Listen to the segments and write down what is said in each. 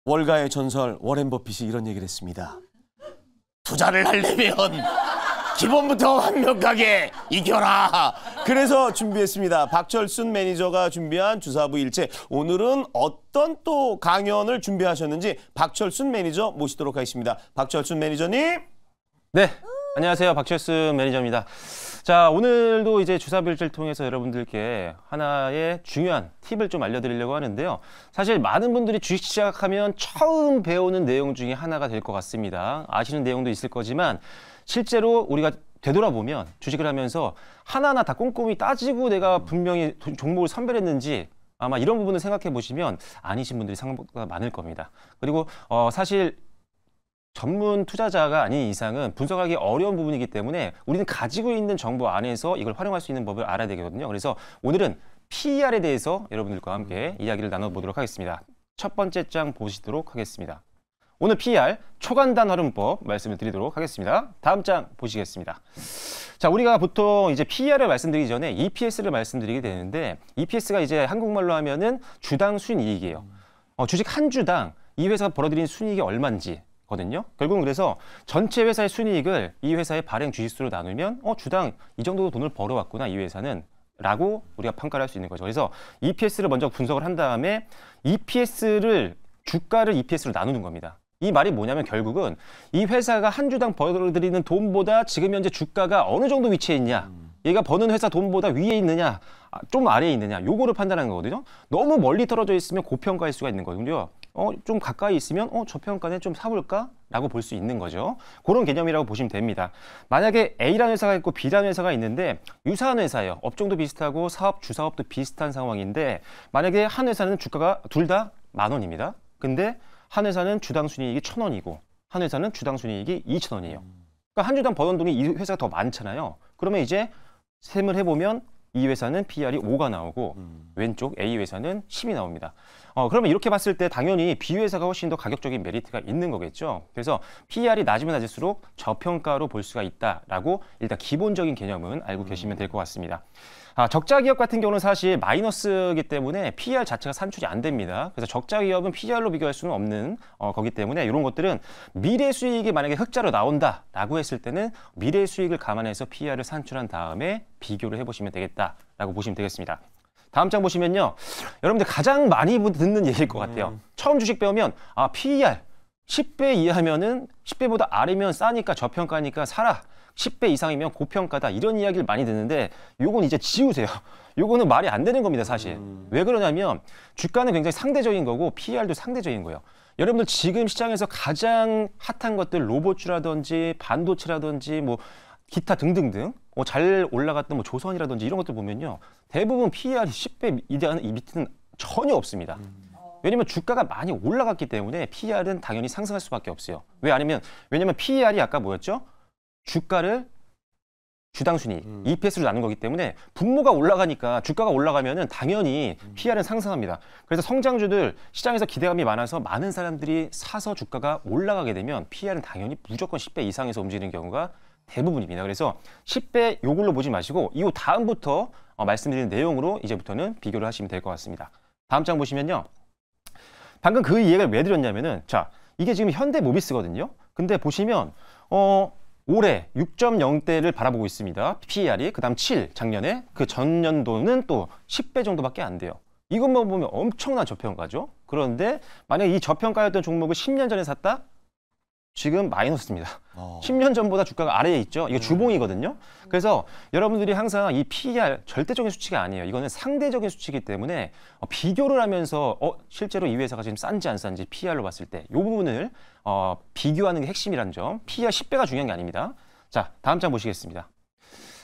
월가의 전설 워렌 버핏이 이런 얘기를 했습니다. 투자를 하려면 기본부터 완벽하게 이겨라. 그래서 준비했습니다. 박철순 매니저가 준비한 주사부 일체. 오늘은 어떤 또 강연을 준비하셨는지 박철순 매니저 모시도록 하겠습니다. 박철순 매니저님. 네, 안녕하세요. 박철순 매니저입니다. 자, 오늘도 이제 주사부 일체를 통해서 여러분들께 하나의 중요한 팁을 좀 알려드리려고 하는데요. 사실 많은 분들이 주식 시작하면 처음 배우는 내용 중에 하나가 될 것 같습니다. 아시는 내용도 있을 거지만 실제로 우리가 되돌아보면 주식을 하면서 하나하나 다 꼼꼼히 따지고 내가 분명히 종목을 선별했는지 아마 이런 부분을 생각해 보시면 아니신 분들이 생각보다 많을 겁니다. 그리고 사실 전문 투자자가 아닌 이상은 분석하기 어려운 부분이기 때문에 우리는 가지고 있는 정보 안에서 이걸 활용할 수 있는 법을 알아야 되거든요. 그래서 오늘은 PER에 대해서 여러분들과 함께 이야기를 나눠보도록 하겠습니다. 첫 번째 장 보시도록 하겠습니다. 오늘 PER 초간단 활용법 말씀을 드리도록 하겠습니다. 다음 장 보시겠습니다. 자, 우리가 보통 이제 PER을 말씀드리기 전에 EPS를 말씀드리게 되는데 EPS가 이제 한국말로 하면은 주당 순이익이에요. 주식 한 주당 이 회사가 벌어들인 순이익이 얼마인지 거든요. 결국은 그래서 전체 회사의 순이익을 이 회사의 발행 주식수로 나누면 주당 이 정도 돈을 벌어왔구나 이 회사는 라고 우리가 평가를 할 수 있는 거죠. 그래서 EPS를 먼저 분석을 한 다음에 주가를 EPS로 나누는 겁니다. 이 말이 뭐냐면 결국은 이 회사가 한 주당 벌어들이는 돈보다 지금 현재 주가가 어느 정도 위치해 있냐, 얘가 버는 회사 돈보다 위에 있느냐 좀 아래에 있느냐, 요거를 판단하는 거거든요. 너무 멀리 떨어져 있으면 고평가일 수가 있는 거거든요. 좀 가까이 있으면 저평가는 좀 사볼까? 라고 볼 수 있는 거죠. 그런 개념이라고 보시면 됩니다. 만약에 A라는 회사가 있고 B라는 회사가 있는데 유사한 회사예요. 업종도 비슷하고 주사업도 비슷한 상황인데 만약에 한 회사는 주가가 둘 다 10,000원입니다. 근데 한 회사는 주당 순이익이 1,000원이고 한 회사는 주당 순이익이 2,000원이에요. 그러니까 한 주당 버는 돈이 이 회사가 더 많잖아요. 그러면 이제 셈을 해보면 이 회사는 PER이 5가 나오고 왼쪽 A 회사는 10이 나옵니다. 그러면 이렇게 봤을 때 당연히 B 회사가 훨씬 더 가격적인 메리트가 있는 거겠죠. 그래서 PER이 낮으면 낮을수록 저평가로 볼 수가 있다라고 일단 기본적인 개념은 알고 계시면 될 것 같습니다. 적자 기업 같은 경우는 사실 마이너스이기 때문에 PER 자체가 산출이 안 됩니다. 그래서 적자 기업은 PER로 비교할 수는 없는 거기 때문에 이런 것들은 미래 수익이 만약에 흑자로 나온다라고 했을 때는 미래 수익을 감안해서 PER을 산출한 다음에 비교를 해보시면 되겠다라고 보시면 되겠습니다. 다음 장 보시면요. 여러분들 가장 많이 듣는 얘기일 것 같아요. 처음 주식 배우면 PER 10배 이하면은 10배보다 아래면 싸니까 저평가니까 사라. 10배 이상이면 고평가다. 이런 이야기를 많이 듣는데 요건 이제 지우세요. 요거는 말이 안 되는 겁니다, 사실. 왜 그러냐면 주가는 굉장히 상대적인 거고 PER도 상대적인 거예요. 여러분들 지금 시장에서 가장 핫한 것들 로봇주라든지 반도체라든지 뭐 기타 등등등 잘 올라갔던 뭐 조선이라든지 이런 것들 보면요. 대부분 PER이 10배 이 밑에는 전혀 없습니다. 왜냐면 주가가 많이 올라갔기 때문에 PER은 당연히 상승할 수밖에 없어요. 왜냐면 PER이 아까 뭐였죠? 주가를 주당 순이익, EPS로 나눈 거기 때문에 분모가 올라가니까 주가가 올라가면은 당연히 PER은 상승합니다. 그래서 성장주들 시장에서 기대감이 많아서 많은 사람들이 사서 주가가 올라가게 되면 PER은 당연히 무조건 10배 이상에서 움직이는 경우가 대부분입니다. 그래서 10배 요걸로 보지 마시고 이 다음부터 말씀드리는 내용으로 이제부터는 비교를 하시면 될 것 같습니다. 다음 장 보시면요. 방금 그 이야기를 왜 드렸냐면은 자, 이게 지금 현대모비스거든요. 근데 보시면 올해 6.0대를 바라보고 있습니다. PER이. 그다음 7 작년에 그 전년도는 또 10배 정도밖에 안 돼요. 이것만 보면 엄청난 저평가죠. 그런데 만약에 이 저평가였던 종목을 10년 전에 샀다? 지금 마이너스입니다. 10년 전보다 주가가 아래에 있죠. 이게 주봉이거든요. 그래서 여러분들이 항상 이 PER 절대적인 수치가 아니에요. 이거는 상대적인 수치이기 때문에 비교를 하면서 실제로 이 회사가 지금 싼지 안 싼지 PER로 봤을 때 이 부분을 비교하는 게 핵심이라는 점. PER 10배가 중요한 게 아닙니다. 자, 다음 장 보시겠습니다.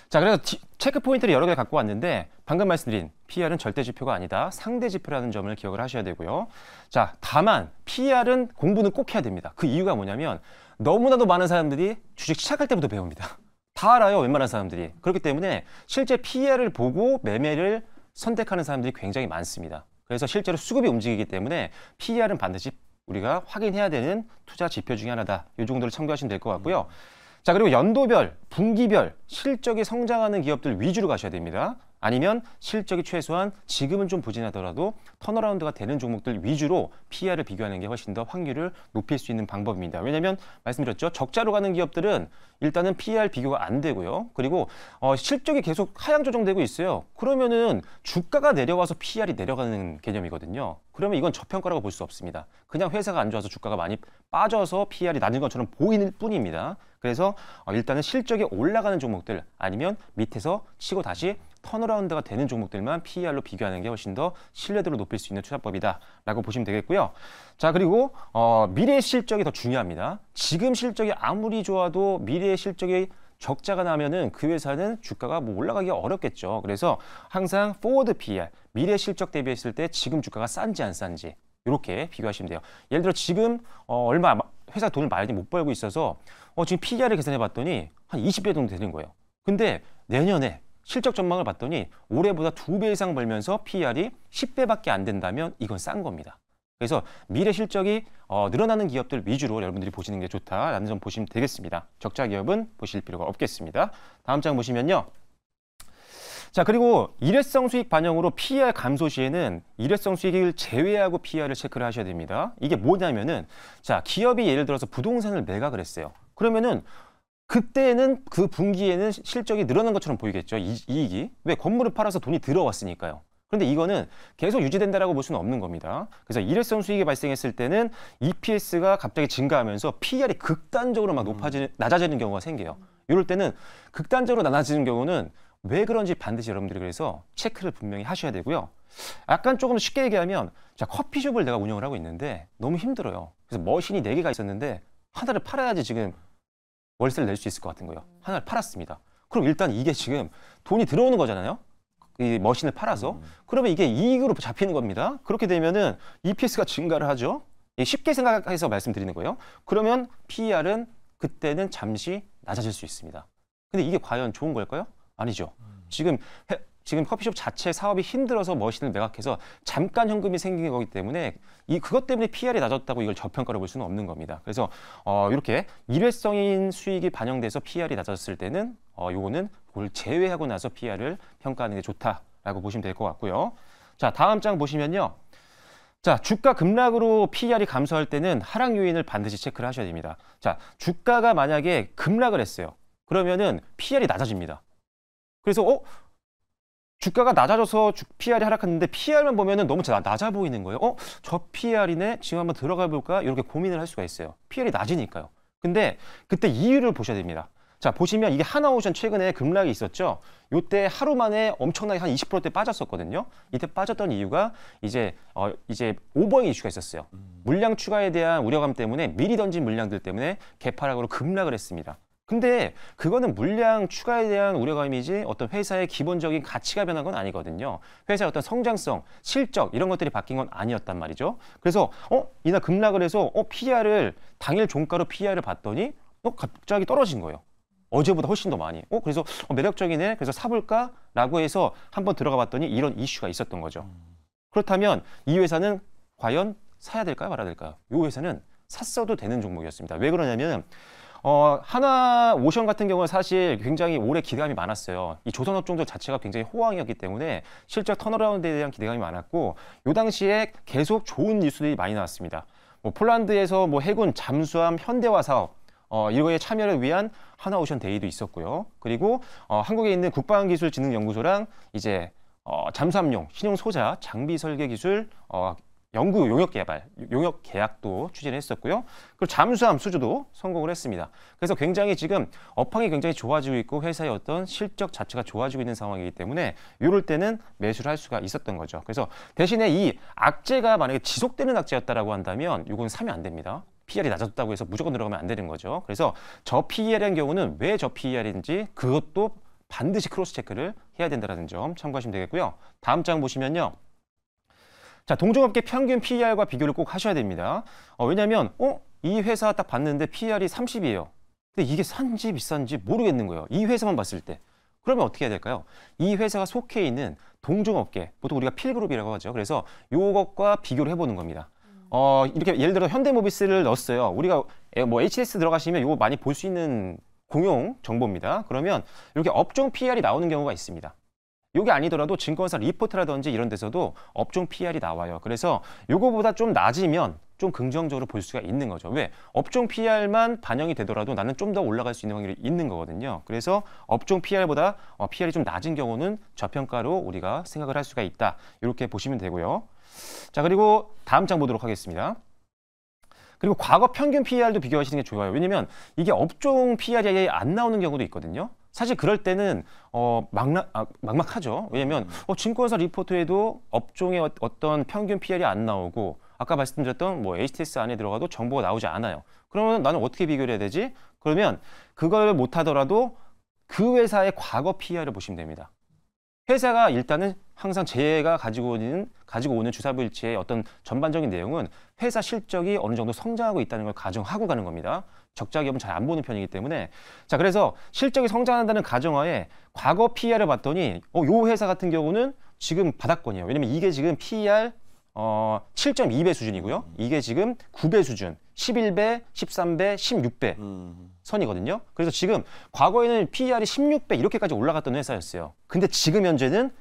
자, 그래서 체크 포인트를 여러 개 갖고 왔는데 방금 말씀드린 PER은 절대 지표가 아니다. 상대 지표라는 점을 기억을 하셔야 되고요. 자, 다만 PER은 공부는 꼭 해야 됩니다. 그 이유가 뭐냐면 너무나도 많은 사람들이 주식 시작할 때부터 배웁니다. 다 알아요, 웬만한 사람들이. 그렇기 때문에 실제 PER을 보고 매매를 선택하는 사람들이 굉장히 많습니다. 그래서 실제로 수급이 움직이기 때문에 PER은 반드시 우리가 확인해야 되는 투자 지표 중에 하나다. 이 정도를 참고하시면 될 것 같고요. 자, 그리고 연도별, 분기별 실적이 성장하는 기업들 위주로 가셔야 됩니다. 아니면 실적이 최소한 지금은 좀 부진하더라도 턴어라운드가 되는 종목들 위주로 PER을 비교하는 게 훨씬 더 확률을 높일 수 있는 방법입니다. 왜냐하면 말씀드렸죠. 적자로 가는 기업들은 일단은 PER 비교가 안 되고요. 그리고 실적이 계속 하향 조정되고 있어요. 그러면은 주가가 내려와서 PER이 내려가는 개념이거든요. 그러면 이건 저평가라고 볼 수 없습니다. 그냥 회사가 안 좋아서 주가가 많이 빠져서 PER이 낮은 것처럼 보이는 뿐입니다. 그래서 일단은 실적이 올라가는 종목들 아니면 밑에서 치고 다시 턴어라운드가 되는 종목들만 PER로 비교하는 게 훨씬 더 신뢰도를 높일 수 있는 투자법이다라고 보시면 되겠고요. 자, 그리고 미래의 실적이 더 중요합니다. 지금 실적이 아무리 좋아도 미래의 실적이 적자가 나면은 그 회사는 주가가 뭐 올라가기가 어렵겠죠. 그래서 항상 forward PER, 미래 실적 대비했을 때 지금 주가가 싼지 안 싼지 이렇게 비교하시면 돼요. 예를 들어 지금 얼마 회사 돈을 많이 못 벌고 있어서 지금 PER을 계산해 봤더니 한 20배 정도 되는 거예요. 근데 내년에 실적 전망을 봤더니 올해보다 2배 이상 벌면서 PER이 10배밖에 안 된다면 이건 싼 겁니다. 그래서 미래 실적이 늘어나는 기업들 위주로 여러분들이 보시는 게 좋다라는 점 보시면 되겠습니다. 적자 기업은 보실 필요가 없겠습니다. 다음 장 보시면요. 자, 그리고 일회성 수익 반영으로 PER 감소 시에는 일회성 수익을 제외하고 PER을 체크를 하셔야 됩니다. 이게 뭐냐면은 자, 기업이 예를 들어서 부동산을 매각을 했어요. 그러면은 그때는 그 분기에는 실적이 늘어난 것처럼 보이겠죠. 이익이. 왜? 건물을 팔아서 돈이 들어왔으니까요. 그런데 이거는 계속 유지된다라고 볼 수는 없는 겁니다. 그래서 일회성 수익이 발생했을 때는 EPS가 갑자기 증가하면서 PER이 극단적으로 막 낮아지는 경우가 생겨요. 이럴 때는 극단적으로 낮아지는 경우는 왜 그런지 반드시 여러분들이 그래서 체크를 분명히 하셔야 되고요. 약간 조금 쉽게 얘기하면 자, 커피숍을 내가 운영을 하고 있는데 너무 힘들어요. 그래서 머신이 4개가 있었는데 하나를 팔아야지 지금 월세를 낼 수 있을 것 같은 거예요. 하나를 팔았습니다. 그럼 일단 이게 지금 돈이 들어오는 거잖아요. 이 머신을 팔아서. 그러면 이게 이익으로 잡히는 겁니다. 그렇게 되면은 EPS가 증가를 하죠. 쉽게 생각해서 말씀드리는 거예요. 그러면 PER은 그때는 잠시 낮아질 수 있습니다. 근데 이게 과연 좋은 걸까요? 아니죠. 지금 커피숍 자체 사업이 힘들어서 머신을 매각해서 잠깐 현금이 생긴 거기 때문에 그것 때문에 PER이 낮았다고 이걸 저평가로 볼 수는 없는 겁니다. 그래서 이렇게 일회성인 수익이 반영돼서 PER이 낮았을 때는 요거는 그걸 제외하고 나서 PER을 평가하는 게 좋다라고 보시면 될 것 같고요. 자, 다음 장 보시면요. 자, 주가 급락으로 PER이 감소할 때는 하락 요인을 반드시 체크를 하셔야 됩니다. 자, 주가가 만약에 급락을 했어요. 그러면은 PER이 낮아집니다. 그래서 주가가 낮아져서 PER이 하락했는데 PER만 보면은 너무 낮아 보이는 거예요. 저 PER이네. 지금 한번 들어가 볼까? 이렇게 고민을 할 수가 있어요. PER이 낮으니까요. 근데 그때 이유를 보셔야 됩니다. 자, 보시면 이게 하나오션 최근에 급락이 있었죠. 요때 하루 만에 엄청나게 한 20%대 빠졌었거든요. 이때 빠졌던 이유가 이제 오버행 이슈가 있었어요. 물량 추가에 대한 우려감 때문에 미리 던진 물량들 때문에 개파락으로 급락을 했습니다. 근데 그거는 물량 추가에 대한 우려감이지 어떤 회사의 기본적인 가치가 변한 건 아니거든요. 회사의 어떤 성장성, 실적 이런 것들이 바뀐 건 아니었단 말이죠. 그래서 이날 급락을 해서 PER을 당일 종가로 PER을 봤더니 갑자기 떨어진 거예요. 어제보다 훨씬 더 많이. 그래서 매력적이네. 그래서 사볼까라고 해서 한번 들어가 봤더니 이런 이슈가 있었던 거죠. 그렇다면 이 회사는 과연 사야 될까요? 말아야 될까요? 이 회사는 샀어도 되는 종목이었습니다. 왜 그러냐면 하나오션 같은 경우는 사실 굉장히 오래 기대감이 많았어요. 이 조선업종들 자체가 굉장히 호황이었기 때문에 실적 턴어라운드에 대한 기대감이 많았고 요 당시에 계속 좋은 뉴스들이 많이 나왔습니다. 폴란드에서 해군 잠수함 현대화 사업 이거에 참여를 위한 하나오션 데이도 있었고요. 그리고 한국에 있는 국방기술진흥연구소랑 이제 잠수함용 신형 소자 장비 설계 기술 연구 용역 계약도 추진을 했었고요. 그리고 잠수함 수주도 성공을 했습니다. 그래서 굉장히 지금 업황이 굉장히 좋아지고 있고 회사의 어떤 실적 자체가 좋아지고 있는 상황이기 때문에 이럴 때는 매수를 할 수가 있었던 거죠. 그래서 대신에 이 악재가 만약에 지속되는 악재였다라고 한다면 이건 사면 안 됩니다. PER이 낮았다고 해서 무조건 들어가면 안 되는 거죠. 그래서 저 PER인 경우는 왜 저 PER인지 그것도 반드시 크로스 체크를 해야 된다는 점 참고하시면 되겠고요. 다음 장 보시면요. 자, 동종업계 평균 PER과 비교를 꼭 하셔야 됩니다. 왜냐하면 이 회사 딱 봤는데 PER이 30이에요. 근데 이게 산지 비싼지 모르겠는 거예요. 이 회사만 봤을 때. 그러면 어떻게 해야 될까요? 이 회사가 속해 있는 동종업계, 보통 우리가 필그룹이라고 하죠. 그래서 이것과 비교를 해보는 겁니다. 이렇게 예를 들어 현대모비스를 넣었어요. 우리가 HDS 들어가시면 이거 많이 볼 수 있는 공용 정보입니다. 그러면 이렇게 업종 PER이 나오는 경우가 있습니다. 이게 아니더라도 증권사 리포트라든지 이런 데서도 업종 PR이 나와요. 그래서 요거보다 좀 낮으면 좀 긍정적으로 볼 수가 있는 거죠. 왜? 업종 PR만 반영이 되더라도 나는 좀 더 올라갈 수 있는 확률이 있는 거거든요. 그래서 업종 PR보다 PR이 좀 낮은 경우는 저평가로 우리가 생각을 할 수가 있다. 이렇게 보시면 되고요. 자, 그리고 다음 장 보도록 하겠습니다. 그리고 과거 평균 PR도 비교하시는 게 좋아요. 왜냐면 이게 업종 PR이 안 나오는 경우도 있거든요. 사실 그럴 때는 막막하죠. 왜냐면 증권사 리포트에도 업종의 어떤 평균 PR이 안 나오고 아까 말씀드렸던 뭐 HTS 안에 들어가도 정보가 나오지 않아요. 그러면 나는 어떻게 비교를 해야 되지? 그러면 그걸 못하더라도 그 회사의 과거 PR을 보시면 됩니다. 회사가 일단은 항상 제가 가지고 오는 주사부일치의 어떤 전반적인 내용은 회사 실적이 어느 정도 성장하고 있다는 걸 가정하고 가는 겁니다. 적자 기업은 잘 안 보는 편이기 때문에. 자, 그래서 실적이 성장한다는 가정하에 과거 PR을 봤더니 요 회사 같은 경우는 지금 바닥권이에요. 왜냐면 이게 지금 PER 7.2배 수준이고요. 이게 지금 9배 수준, 11배, 13배, 16배 선이거든요. 그래서 지금 과거에는 PER이 16배 이렇게까지 올라갔던 회사였어요. 근데 지금 현재는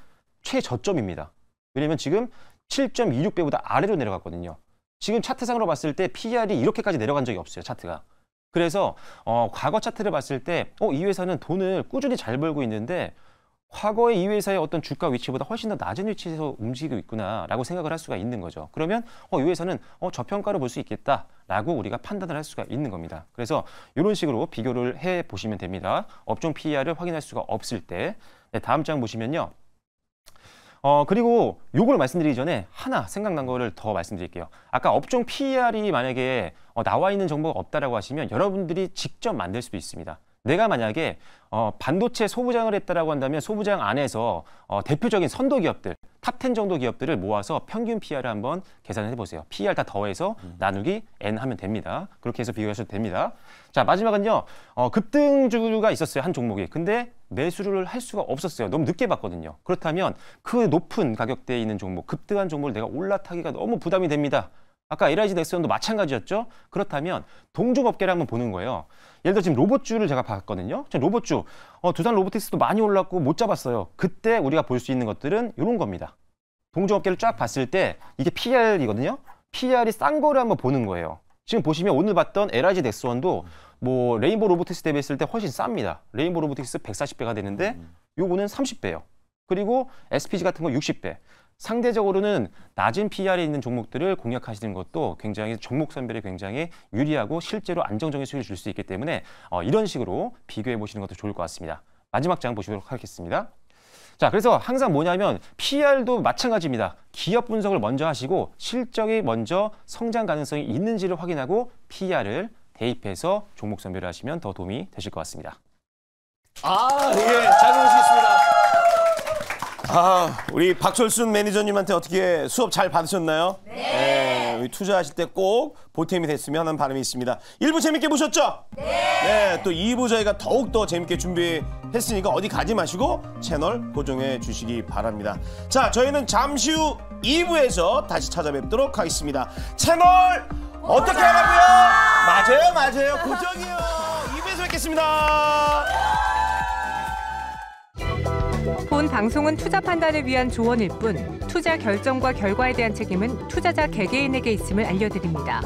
최저점입니다. 왜냐면 지금 7.26배보다 아래로 내려갔거든요. 지금 차트상으로 봤을 때 PER이 이렇게까지 내려간 적이 없어요, 차트가. 그래서 과거 차트를 봤을 때 이 회사는 돈을 꾸준히 잘 벌고 있는데 과거에 이 회사의 어떤 주가 위치보다 훨씬 더 낮은 위치에서 움직이고 있구나라고 생각을 할 수가 있는 거죠. 그러면 이 회사는 저평가로 볼 수 있겠다라고 우리가 판단을 할 수가 있는 겁니다. 그래서 이런 식으로 비교를 해보시면 됩니다. 업종 PER을 확인할 수가 없을 때. 네, 다음 장 보시면요. 그리고 요걸 말씀드리기 전에 하나 생각난 거를 더 말씀드릴게요. 아까 업종 PER이 만약에 나와 있는 정보가 없다라고 하시면 여러분들이 직접 만들 수도 있습니다. 내가 만약에 반도체 소부장을 했다라고 한다면 소부장 안에서 대표적인 선도 기업들, 탑10 정도 기업들을 모아서 평균 PER을 한번 계산을 해보세요. PER 다 더해서 나누기 N 하면 됩니다. 그렇게 해서 비교하셔도 됩니다. 자, 마지막은요. 급등주가 있었어요. 한 종목이. 근데 매수를 할 수가 없었어요. 너무 늦게 봤거든요. 그렇다면 그 높은 가격대에 있는 종목, 급등한 종목을 내가 올라타기가 너무 부담이 됩니다. 아까 LIG 넥슨도 마찬가지였죠. 그렇다면 동종업계를 한번 보는 거예요. 예를 들어 지금 로봇주를 제가 봤거든요. 로봇주, 두산 로보틱스도 많이 올랐고 못 잡았어요. 그때 우리가 볼 수 있는 것들은 이런 겁니다. 동종업계를 쫙 봤을 때 이게 PER이거든요. PER이 싼 거를 한번 보는 거예요. 지금 보시면 오늘 봤던 LIG 넥슨도 뭐 레인보우 로보틱스 대비했을 때 훨씬 쌉니다. 레인보우 로보틱스 140배가 되는데 요거는 30배요. 그리고 SPG 같은 거 60배. 상대적으로는 낮은 PER에 있는 종목들을 공략하시는 것도 굉장히 종목 선별에 굉장히 유리하고 실제로 안정적인 수익을 줄 수 있기 때문에 이런 식으로 비교해 보시는 것도 좋을 것 같습니다. 마지막 장 보시도록 하겠습니다. 자, 그래서 항상 뭐냐면 PER도 마찬가지입니다. 기업 분석을 먼저 하시고 실적이 먼저 성장 가능성이 있는지를 확인하고 PER을 대입해서 종목 선별을 하시면 더 도움이 되실 것 같습니다. 예, 잘 들으시겠습니다. 우리 박철순 매니저님한테 어떻게 수업 잘 받으셨나요? 네. 투자하실 때 꼭 보탬이 됐으면 하는 바람이 있습니다. 1부 재밌게 보셨죠? 네. 또 2부 저희가 더욱더 재밌게 준비했으니까 어디 가지 마시고 채널 고정해 주시기 바랍니다. 자, 저희는 잠시 후 2부에서 다시 찾아뵙도록 하겠습니다. 채널 어떻게 하라고요? 맞아요. 고정이요. 2부에서 뵙겠습니다. 본 방송은 투자 판단을 위한 조언일 뿐 투자 결정과 결과에 대한 책임은 투자자 개개인에게 있음을 알려드립니다.